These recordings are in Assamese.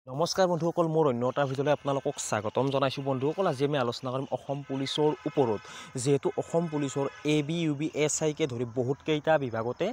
নমস্কাৰ বন্ধুসকল, মোৰ অন্য এটা ভিডিঅ'লৈ আপোনালোকক স্বাগতম জনাইছোঁ। বন্ধুসকল, আজি আমি আলোচনা কৰিম অসম পুলিচৰ ওপৰত। যিহেতু অসম পুলিচৰ এবি, ইউবি, এছআইকে ধৰি বহুতকেইটা বিভাগতে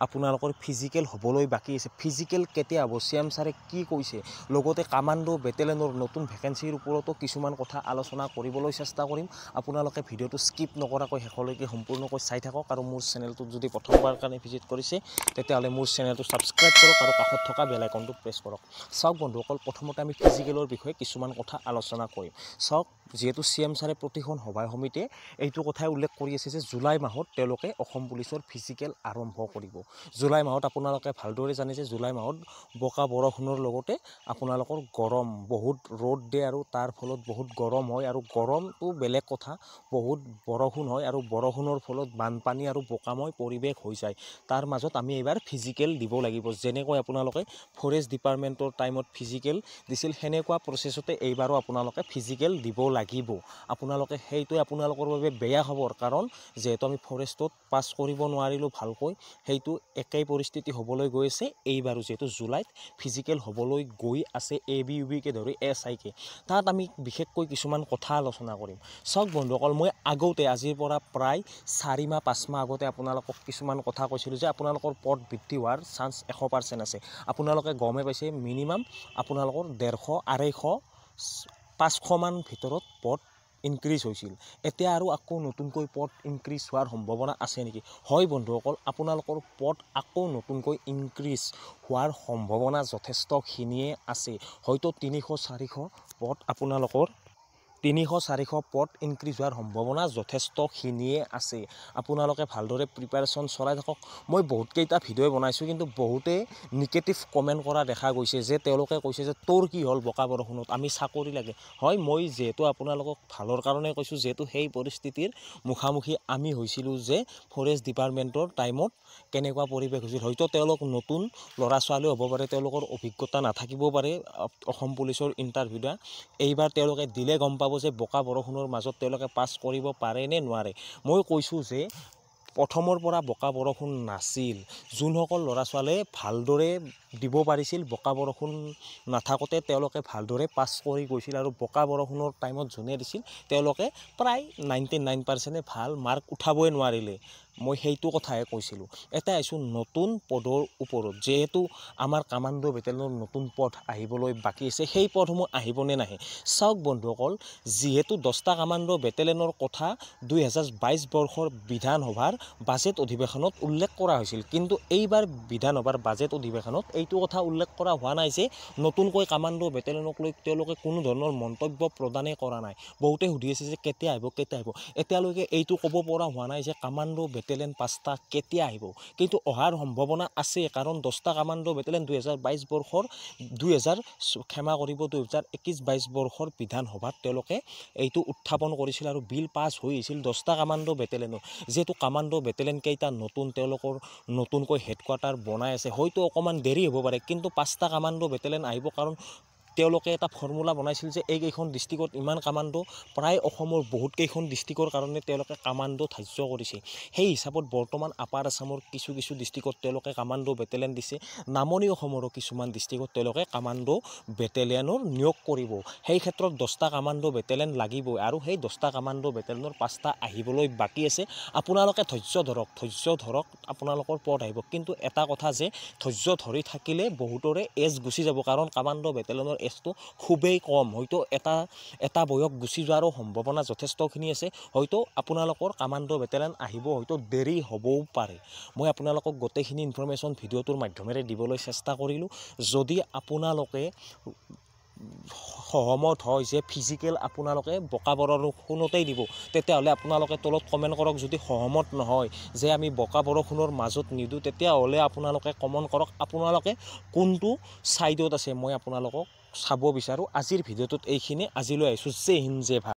আপোনালোকৰ ফিজিকেল হ'বলৈ বাকী আছে। ফিজিকেল কেতিয়া হ'ব, CM ছাৰে কি কৈছে, লগতে কামাণ্ডো বেটেলিয়নৰ নতুন ভেকেঞ্চিৰ ওপৰতো কিছুমান কথা আলোচনা কৰিবলৈ চেষ্টা কৰিম। আপোনালোকে ভিডিঅ'টো স্কিপ নকৰাকৈ শেষলৈকে সম্পূৰ্ণকৈ চাই থাকক। আৰু মোৰ চেনেলটোত যদি প্ৰথমবাৰ কাৰণে ভিজিট কৰিছে তেতিয়াহ'লে মোৰ চেনেলটো ছাবস্ক্ৰাইব কৰক আৰু কাষত থকা বেল আইকনটো প্ৰেছ কৰক। চাওক বন্ধুসকল, প্ৰথমতে আমি ফিজিকেলৰ বিষয়ে কিছুমান কথা আলোচনা কৰিম। চাওক, যিহেতু CM ছাৰে প্ৰতিখন সভাই সমিতিয়ে এইটো কথাই উল্লেখ কৰি আছে যে জুলাই মাহত তেওঁলোকে অসম পুলিচৰ ফিজিকেল আৰম্ভ কৰিব। জুলাই মাহত আপোনালোকে ভালদৰে জানে যে জুলাই মাহত বোকা বৰষুণৰ লগতে আপোনালোকৰ গৰম, বহুত ৰ'দ দিয়ে আৰু তাৰ ফলত বহুত গৰম হয়। আৰু গৰমটো বেলেগ কথা, বহুত বৰষুণ হয় আৰু বৰষুণৰ ফলত বানপানী আৰু বোকাময় পৰিৱেশ হৈ যায়। তাৰ মাজত আমি এইবাৰ ফিজিকেল দিব লাগিব। যেনেকৈ আপোনালোকে ফৰেষ্ট ডিপাৰ্টমেণ্টৰ টাইমত ফিজিকেল দিছিল, সেনেকুৱা প্ৰচেছতে এইবাৰো আপোনালোকে ফিজিকেল দিব লাগিব। আপোনালোকে সেইটোৱে আপোনালোকৰ বাবে বেয়া খবৰ, কাৰণ যিহেতু আমি ফৰেষ্টত পাছ কৰিব নোৱাৰিলোঁ ভালকৈ, সেইটো একেই পৰিস্থিতি হ'বলৈ গৈ আছে এইবাৰো। যিহেতু জুলাইত ফিজিকেল হ'বলৈ গৈ আছে এবি, ইউবিকে ধৰি এছআইকে, তাত আমি বিশেষকৈ কিছুমান কথা আলোচনা কৰিম। চাওক বন্ধুসকল, মই আগতে আজিৰ পৰা প্ৰায় 4 মাহ 5 মাহ আগতে আপোনালোকক কিছুমান কথা কৈছিলোঁ যে আপোনালোকৰ পদ বৃদ্ধি হোৱাৰ চান্স 100% আছে। আপোনালোকে গমে পাইছে, মিনিমাম আপোনালোকৰ 150, 250, 500 মান ভিতৰত পদ ইনক্ৰিজ হৈছিল। এতিয়া আৰু আকৌ নতুনকৈ পদ ইনক্ৰিজ হোৱাৰ সম্ভাৱনা আছে নেকি? হয় বন্ধুসকল, আপোনালোকৰ পদ আকৌ নতুনকৈ ইনক্ৰিজ হোৱাৰ সম্ভাৱনা যথেষ্টখিনিয়ে আছে। হয়তো 300-400 পদ আপোনালোকৰ 300-400 পদ ইনক্ৰিজ হোৱাৰ সম্ভাৱনা যথেষ্টখিনিয়ে আছে। আপোনালোকে ভালদৰে প্ৰিপাৰেশ্যন চলাই থাকক। মই বহুতকেইটা ভিডিঅ' বনাইছোঁ, কিন্তু বহুতে নিগেটিভ কমেণ্ট কৰা দেখা গৈছে যে তেওঁলোকে কৈছে যে তোৰ কি হ'ল বোকা বৰষুণত, আমি চাকৰি লাগে। হয়, মই যিহেতু আপোনালোকক ভালৰ কাৰণে কৈছোঁ, যিহেতু সেই পৰিস্থিতিৰ মুখামুখি আমি হৈছিলোঁ যে ফৰেষ্ট ডিপাৰ্টমেণ্টৰ টাইমত কেনেকুৱা পৰিৱেশ হৈছিল। হয়তো তেওঁলোক নতুন ল'ৰা ছোৱালী হ'ব পাৰে, তেওঁলোকৰ অভিজ্ঞতা নাথাকিবও পাৰে অসম পুলিচৰ ইণ্টাৰভিউ দিয়া। এইবাৰ তেওঁলোকে দিলে গম পাব যে বোকা বৰষুণৰ মাজত তেওঁলোকে পাছ কৰিব পাৰে নে নোৱাৰে। মই কৈছোঁ যে প্ৰথমৰ পৰা বোকা বৰষুণ নাছিল। যোনসকল ল'ৰা ছোৱালীয়ে ভালদৰে দিব পাৰিছিল, বোকা বৰষুণ নাথাকোঁতে তেওঁলোকে ভালদৰে পাছ কৰি গৈছিল। আৰু বোকা বৰষুণৰ টাইমত যোনে দিছিল তেওঁলোকে প্ৰায় 99% ভাল মাৰ্ক উঠাবই নোৱাৰিলে। মই সেইটো কথাহে কৈছিলোঁ। এতিয়া আহিছোঁ নতুন পদৰ ওপৰত। যিহেতু আমাৰ কামাণ্ডো বেটেলিয়নৰ নতুন পদ আহিবলৈ বাকী আছে, সেই পদসমূহ আহিবনে নাহে। চাওক বন্ধুসকল, যিহেতু 10টা কামাণ্ডো বেটেলিয়নৰ কথা 2022 বৰ্ষৰ বিধানসভাৰ বাজেট অধিৱেশনত উল্লেখ কৰা হৈছিল, কিন্তু এইবাৰ বিধানসভাৰ বাজেট অধিৱেশনত এইটো কথা উল্লেখ কৰা হোৱা নাই যে নতুনকৈ কামাণ্ডো বেটেলিয়নক লৈ তেওঁলোকে কোনো ধৰণৰ মন্তব্য প্ৰদানেই কৰা নাই। বহুতে সুধি আছে যে কেতিয়া আহিব, কেতিয়া আহিব। এতিয়ালৈকে এইটো ক'ব পৰা হোৱা নাই যে কামাণ্ডো বেটেলিয়ন 5টা কেতিয়া আহিব, কিন্তু অহাৰ সম্ভাৱনা আছে। কাৰণ 10টা কামাণ্ডো বেটেলিয়ন 2022 বৰ্ষৰ 2021-22 বৰ্ষৰ বিধানসভাত তেওঁলোকে এইটো উত্থাপন কৰিছিল আৰু বিল পাছ হৈ আহিছিল 10টা কামাণ্ডো বেটেলিয়নৰ। যিহেতু কামাণ্ডো বেটেলিয়ন কেইটা নতুন, তেওঁলোকৰ নতুনকৈ হেডকোৱাৰ্টাৰ বনাই আছে, হয়তো অকণমান দেৰি হ'ব পাৰে, কিন্তু 5টা কামাণ্ডো বেটেলিয়ন আহিব। কাৰণ তেওঁলোকে এটা ফৰ্মুলা বনাইছিল যে এইকেইখন ডিষ্ট্ৰিক্টত ইমান কামাণ্ডো, প্ৰায় অসমৰ বহুতকেইখন ডিষ্ট্ৰিক্টৰ কাৰণে তেওঁলোকে কামাণ্ডো ধাৰ্য কৰিছে। সেই হিচাপত বৰ্তমান আপাৰ আছামৰ কিছু ডিষ্ট্ৰিক্টত তেওঁলোকে কামাণ্ডো বেটেলিয়ন দিছে। নামনি অসমৰো কিছুমান ডিষ্ট্ৰিক্টত তেওঁলোকে কামাণ্ডো বেটেলিয়নৰ নিয়োগ কৰিব। সেই ক্ষেত্ৰত 10টা কামাণ্ডো বেটেলিয়ন লাগিবই, আৰু সেই 10টা কামাণ্ডো বেটেলিয়নৰ 5টা আহিবলৈ বাকী আছে। আপোনালোকে ধৈৰ্য ধৰক, আপোনালোকৰ পদ আহিব। কিন্তু এটা কথা যে ধৈৰ্য ধৰি থাকিলে বহুতৰে এজ গুচি যাব, কাৰণ কামাণ্ডো বেটেলিয়নৰ এজটো খুবেই কম। হয়তো এটা বয়স গুচি যোৱাৰো সম্ভাৱনা যথেষ্টখিনি আছে। হয়তো আপোনালোকৰ কামাণ্ডো বেটেলিয়ন আহিব, হয়তো দেৰি হ'বও পাৰে। মই আপোনালোকক গোটেইখিনি ইনফৰমেশ্যন ভিডিঅ'টোৰ মাধ্যমেৰে দিবলৈ চেষ্টা কৰিলোঁ। যদি আপোনালোকে সহমত হয় যে ফিজিকেল আপোনালোকে বোকা বৰষুণতেই দিব, তেতিয়াহ'লে আপোনালোকে তলত কমেণ্ট কৰক। যদি সহমত নহয় যে আমি বোকা বৰষুণৰ মাজত নিদিওঁ, তেতিয়াহ'লে আপোনালোকে কমেণ্ট কৰক আপোনালোকে কোনটো ছাইডত আছে। মই আপোনালোকক চাব বিচাৰোঁ। আজিৰ ভিডিঅ'টোত এইখিনি। আজিলৈ আহিছোঁ। জয় হিন্দ, জয় ভাৰত।